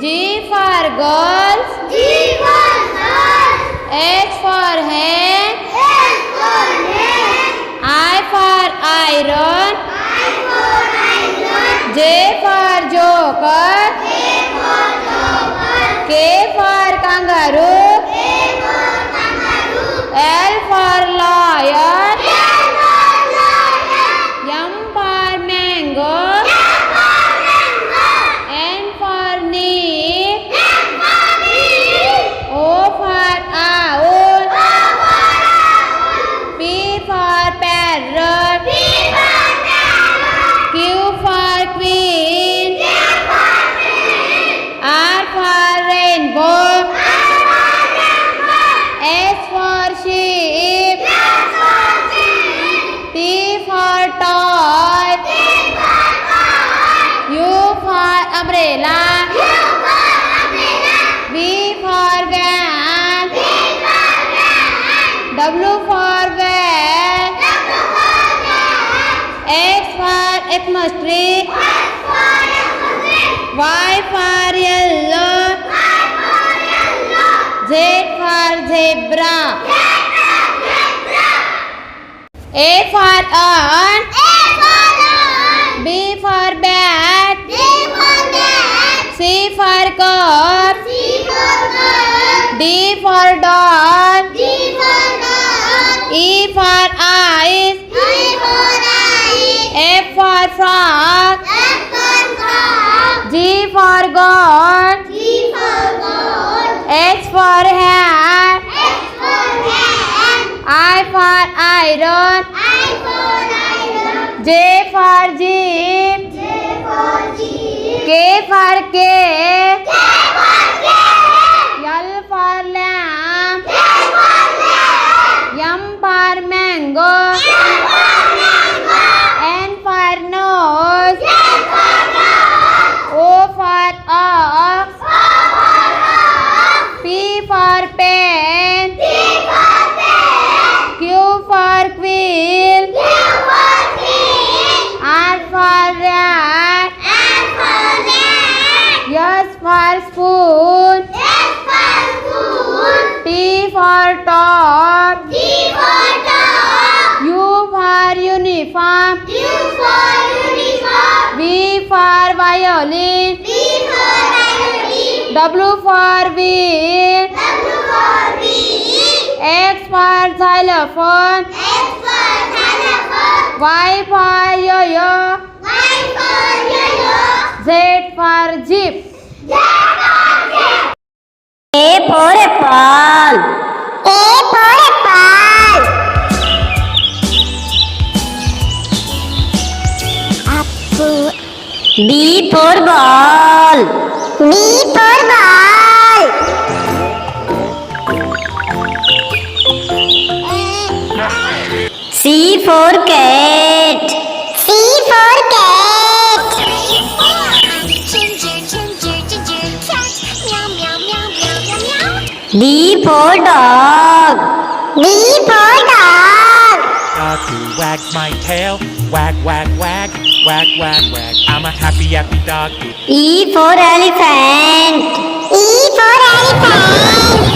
G for girls. G for girls. H for hen. H for hen. I for iron. I for iron. J for joker. K for joker. K for kangaroo. K for kangaroo. L for lion. L for lion. M for mango. M for mango. N for neat. N for neat. O for owl. O for owl. P for parrot. P for parrot. Q for queen. Q for queen. R for rainbow. R for rainbow. S for sheep. S for sheep. T for toy. T for toy. U for umbrella. U for umbrella. V for van. V for van. W for van. W for van. X for atmosphere. X for atmosphere. Y for yellow. Y for yellow. Z for zebra. Zebra. A for ant. A for lion. B for bat. B for bat. C for cup. C for cup. D for dog. D for dog. E for eyes. E for eye. F for frog. F for frog. G for goat. G for goat. H for hat. H for hand. I for iron. I for iron. J for jeep. J for jeep. K for cake. K for cat. L for lamb. L for lamb. M for mango. M for mango. N for nose. N for nose. O for ox. O for ox. P for pen. P for pen. Q for quill. Q for queen. R for rat. S for rat. S for spoon. S for spoon. T for top. T for dog. U for uniform. U for uniform. V for violin. V for violin. W for wheel. W for wheel. X for xylophone. X for telephone. Y for yo-yo. Y for yo-yo. Z for jeep. Z for jet. A for apple. A for apple. Apple. B for ball. B for ball. C for cat. C for cat. Ginger, ginger, ginger cat. Meow, meow, meow, meow, meow, meow. D for dog. D for dog. Dog who wags my tail, wag, wag, wag, wag, wag, wag. I'm a happy, happy dog. E for elephant. E for elephant.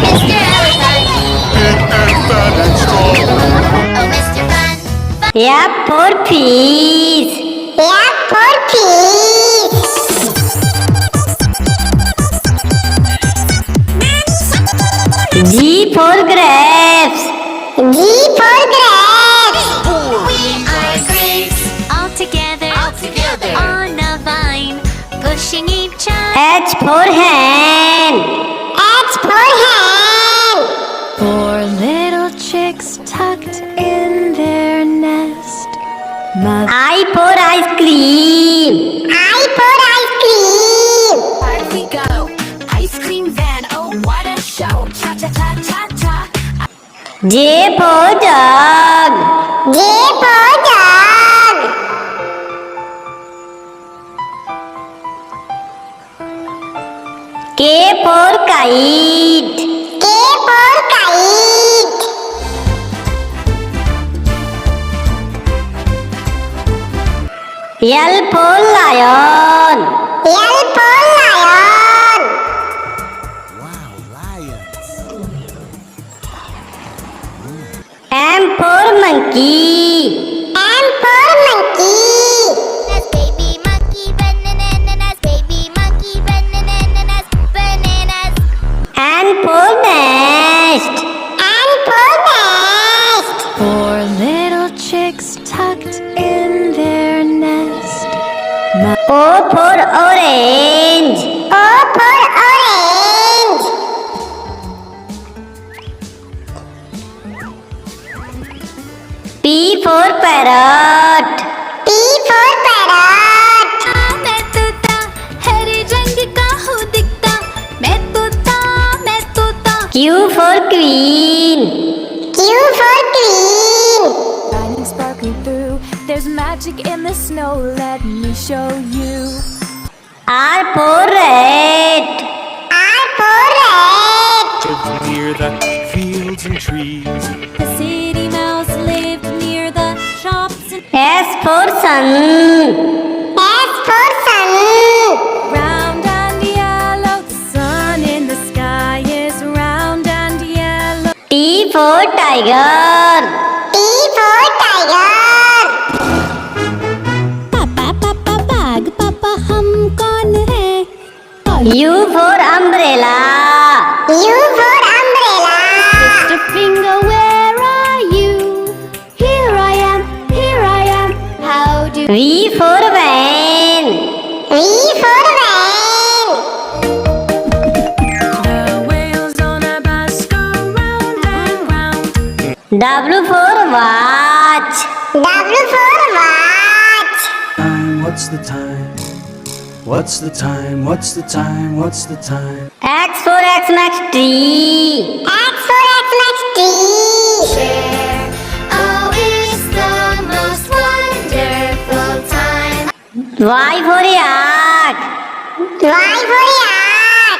Mr. Elephant. Big and fat and strong. Oh, Mr. Fun. F for fish. F for fish. G for grapes. G for grapes. We are grapes. All together. On a vine. Pushing each other. H for hen. H for hen. Four little chicks tucked in their nest. Mother I for ice cream. I for ice cream. Here we go, ice cream van. Oh, what a show! Cha cha cha cha cha. J for dog. J for dog. K for kite. K for kite. L for lion. L for lion. for orange. O for orange. P for parrot. P for parrot. मैं तोता हरे रंग का हूँ दिखता मैं तोता Q for queen. Q for queen. Shining sparkling through. There's magic in the snow. Let me show you. R for rat. R for rat. Lived near the fields and trees. The city mouse lived near the shops and S for sun. S for sun. round and yellow. The sun in the sky is round and yellow. T for tiger. T for tiger. पापा पापा बाग पापा हम कौन है U for umbrella. U for umbrella. Mr. Finger, where are you? Here I am, how do V for van. V for van. The wheels on a bus go round and round. W for watch. W for watch. What's the time? What's the time? What's the time? What's the time? X for Xmas tree. X for Xmas tree. Oh, it's the most wonderful time. Y for yak. Y for yak.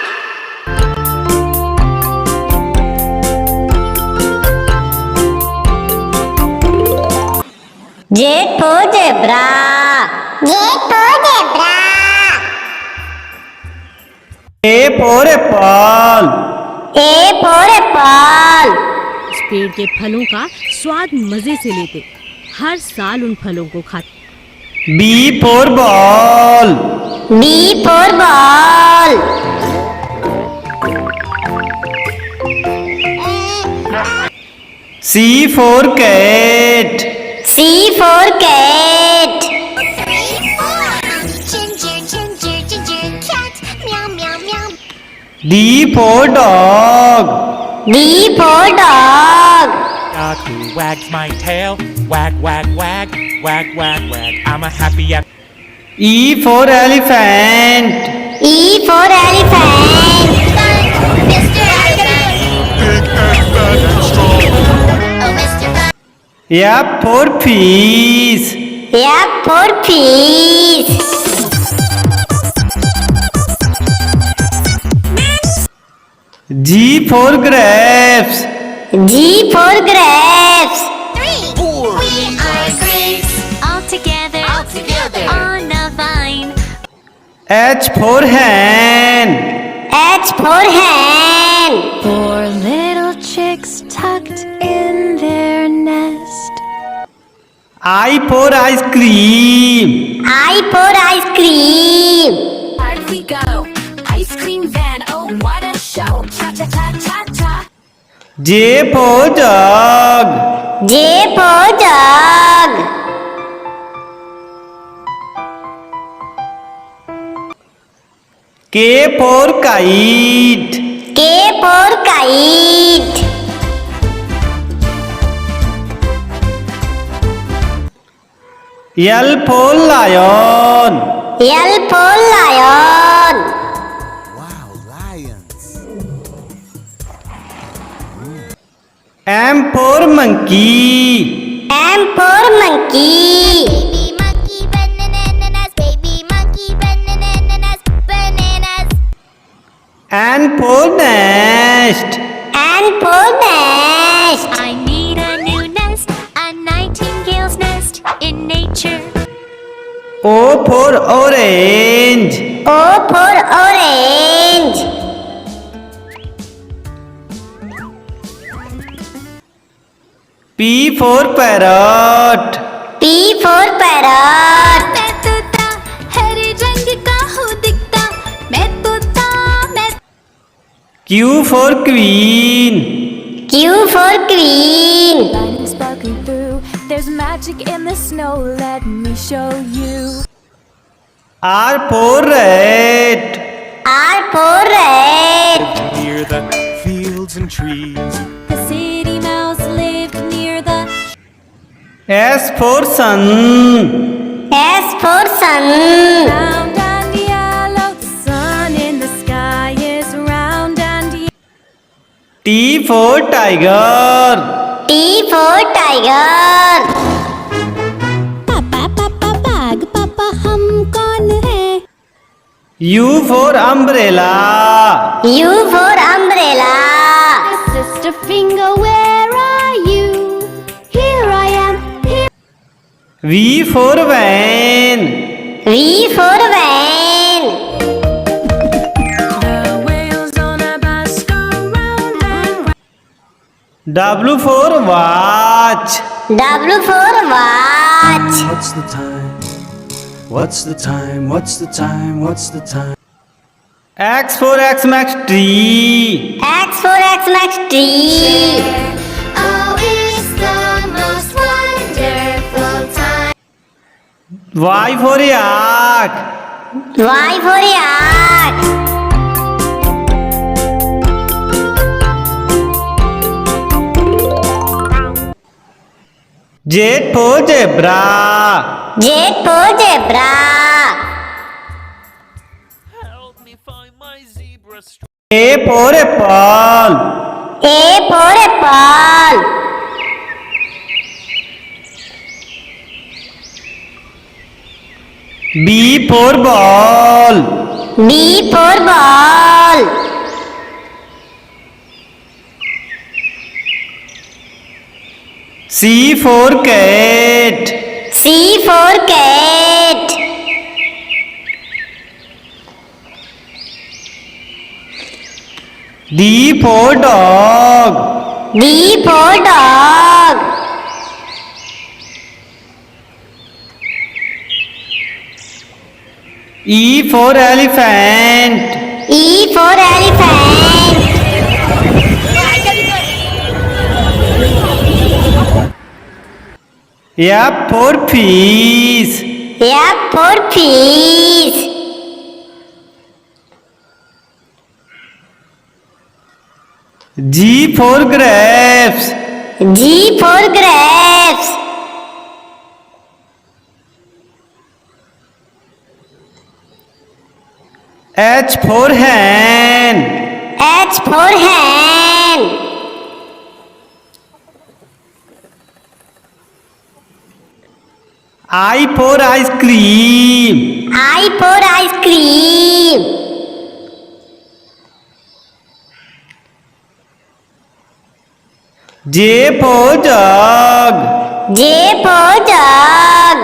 Z for zebra. J for zebra. A for apple. A for apple. इस पेड़ के फलों का स्वाद मजे से लेते हर साल उन फलों को खाते। B for ball. B for ball. C for cat. C for cat. Ginger cat. Meow meow meow. D for dog. D for dog. Dog who wags my tail. Wag, wag, wag, wag, wag, wag. I'm a happy E for elephant. E for elephant. Mr. Oh, Mr. F for fish. F for fish. G for grapes. G for grapes. We are grapes all together on a vine. H for hen. H for hen. Four little chicks tucked in their nest. I for ice cream. I for ice cream. Hard we go. Ice cream van, oh what a show. Cha cha cha cha cha. J for jug. J for jug. K for kite. K for kite. L for lion. L for lion. M for monkey. M for monkey. Baby monkey bananas. Baby monkey bananas. Bananas. N for nest. N for nest. I need a new nest, a nightingale's nest in nature. O for orange. O for orange. P for parrot. P for parrot. मैं तोता हरे रंग का हूँ दिखता मैं तोता Q for queen. Q for queen. Shining sparkling through. There's magic in the snow. Let me show you. R for rat. R for rat. Near the fields and trees. The city mouse lived near the S for sun. S for sun. round and yellow. The sun in the sky is round and yellow. T for tiger. T for tiger. पापा पापा बाग पापा हम कौन है? U for umbrella. U for umbrella. Sister finger, where are you? Here I am. Here. V for van. V for van. The wheels on a bus go round and round. W for watch. W for watch. What's the time? What's the time? What's the time? What's the time? X for Xmas tree. X for Xmas tree. Oh, it's the most wonderful time. Y for yak. Y for yak. Z for zebra. Z for zebra. Help me find my zebra stripe. A for apple. A for apple. B for ball. B for ball. C for cat. C for cat. D for dog. D for dog. E for elephant. E for elephant. F for fish. F for fish. G for grapes. G for grapes. H for hen. H for hen. I for ice cream. I for ice cream. J for jug. J for jug.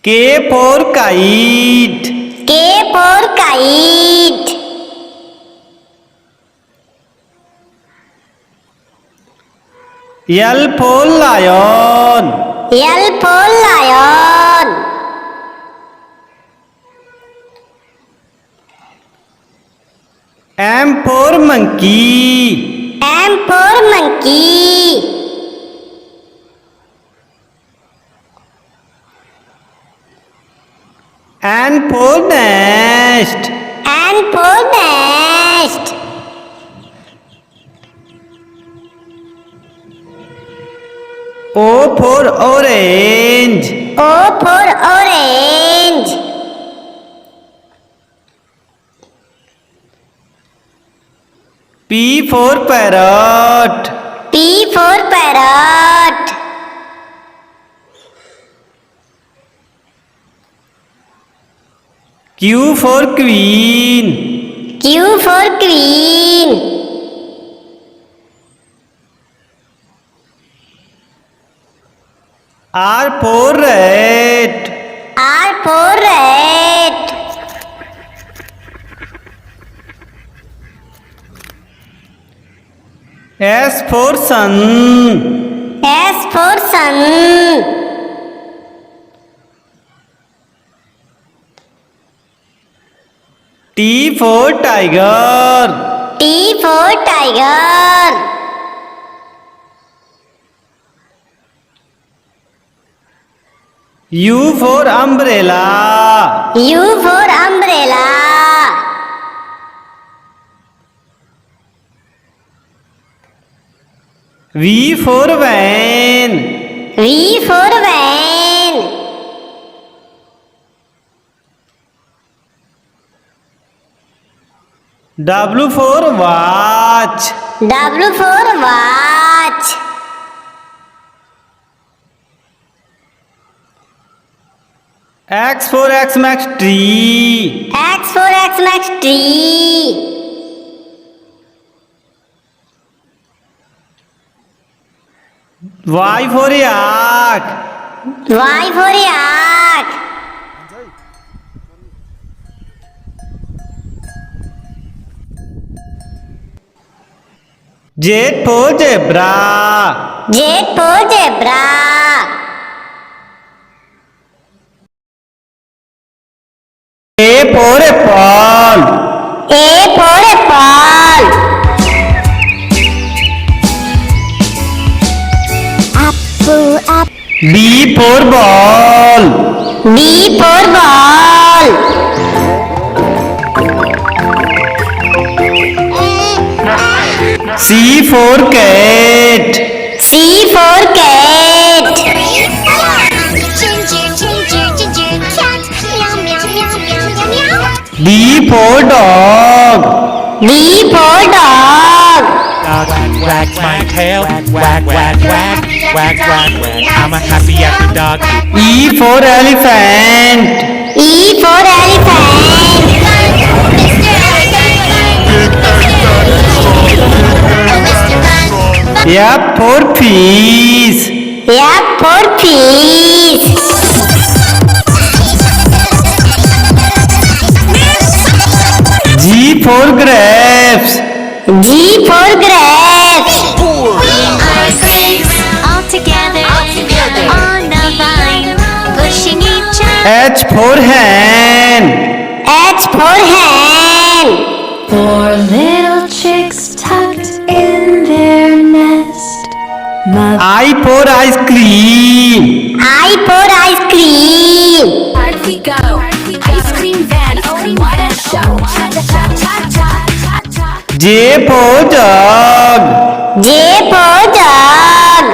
K for kite. K for kite. L for lion. L for lion. M for monkey. M for monkey. N for nest. N for nest. O for orange. O for orange. P for parrot. P for parrot. Q for queen. Q for queen. R for rat. R for rat. S for sun. S for sun. T for tiger. T for tiger. U for umbrella. U for umbrella. V for van. V for van. W for watch. W for watch. X for Xmas tree. X for Xmas tree. Y for yak. Y for yak. Z for zebra. Z for zebra. A for apple. A for apple. Apple, apple. B for ball. B for ball. C for cat. C for cat. Ginger, ginger, ginger cat. Meow, meow, meow, meow, meow, meow. D for dog. D for dog. Dog wags my tail, wag, wag, wag, wag, wag, wag. I'm a happy, happy dog. E for elephant. E for elephant. F for fish. F for fish. G for grapes. G for grapes. We are grapes all together on a vine, pushing each other. H for hen. H for hen. Four little chicks tucked in their nest. Mother I for ice cream. I for ice cream. we go. Ice cream van, oh what a show. Cha cha cha cha cha cha cha. J for jug. J for jug.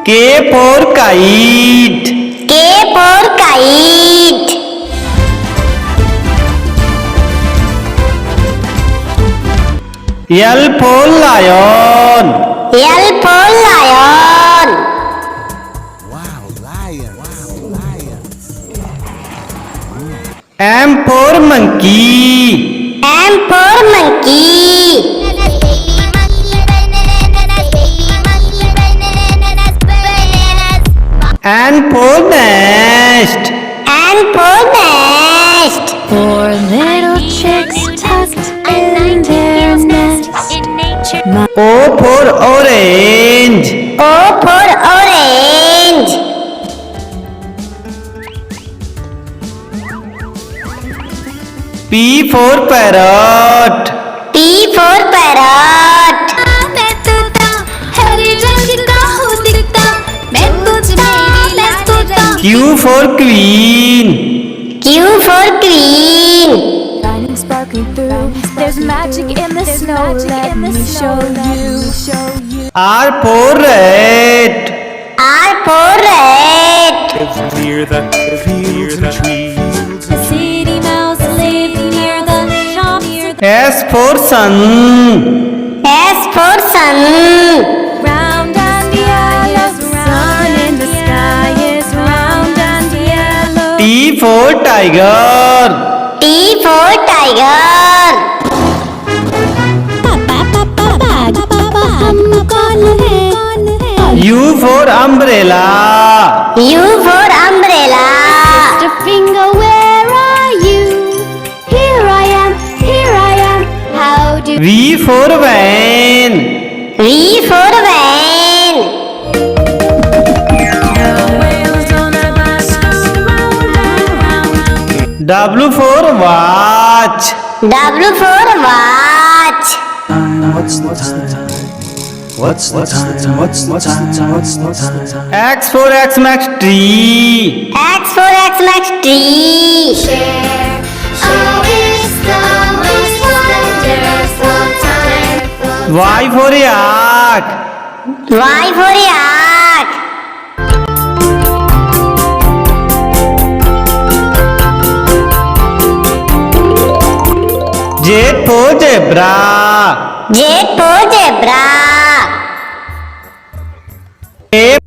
K for kite. K for kite. L for lion. L for lion. M for monkey. M for monkey. N for nest. N for nest. Four little chicks tucked in their nest. In nature, O for orange. O for orange. P for parrot. P for parrot. मैं तोता हरे रंग का हूँ दिखता, मैं तोता Q for queen. Q for queen. Shining, sparkling through. There's magic in the snow. Let me show you. R for rat. R for rat. Near the fields and trees. The city mouse live near the shops. S for sun. S for sun. Round and yellow, sun in the sky is round and yellow. T for tiger. T for tiger. U for umbrella. U for umbrella. Mr. Finger, where are you? Here I am, here I am. How do V for van. V for van. wheels on a bus go round and round? W for watch. W for watch. What's the time? What's the time? What's the time? What's the time? X for X Max tree. X for X Max tree. Oh, it's the most wonderful time. Y for yak. Y for yak. Z for zebra. Z for zebra. A